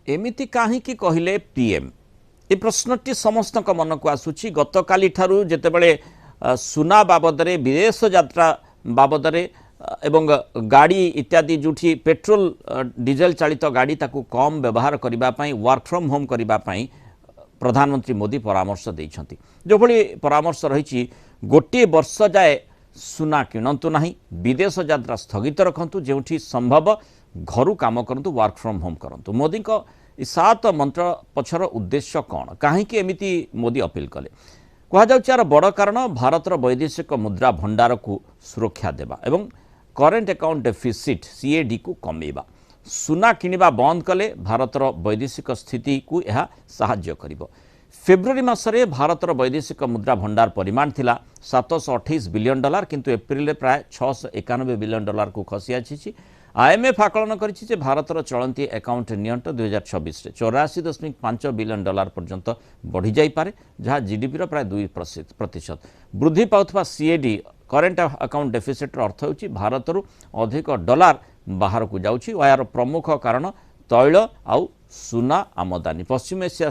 एमिति काहींकि कहले पीएम ए प्रश्नटी समस्त मन को आसूची गतकाली ठारू जेतेबेले सुना बाबदरे विदेश यात्रा बाबदरे एवं गाड़ी इत्यादि जोठी पेट्रोल डीजेल चालित गाड़ी ताकू कम व्यवहार करने वर्क फ्रॉम होम करने प्रधानमंत्री मोदी परामर्श देइछंती जो भली परामर्श रही गोटे वर्ष जाए सुना किणतु ना विदेश यात्रा स्थगित रखु जो संभव घर काम करूँ वर्क फ्रॉम होम करूँ मोदी को 7 मंत्र पछर उद्देश्य कौन कहीं एमिति मोदी अपील कले कहुचार बड़ कारण भारतर वैदेशिक मुद्रा भंडार को सुरक्षा देवा एवं करेंट अकाउंट डेफिसिट सीएडी को कमेवा सुना किनिबा बंद कले भारतर वैदेशिक स्थिति को यह साहाय्य करिवो। फेब्रुआरी मासरे भारतर वैदेशिक मुद्रा भंडार परिमाण थिला $728 बिलियन किंतु एप्रिल रे प्राय $691 बिलियन को खसी आछि। आईएमएफ आकलन करिछि भारतर चलंती अकाउंट नियंट 2026 रे $84.5 बिलियन पर्यंत बढ़ी जाई पारे जहाँ जीडीपी रो प्राय 2% वृद्धि पाउथबा सीएडी करेंट अकाउंट डेफिसिट अर्थ होछि भारतरु अधिक डॉलर बाहर को जाउछि। यार प्रमुख कारण तैल आउ सुना आमदानी पश्चिम एशिया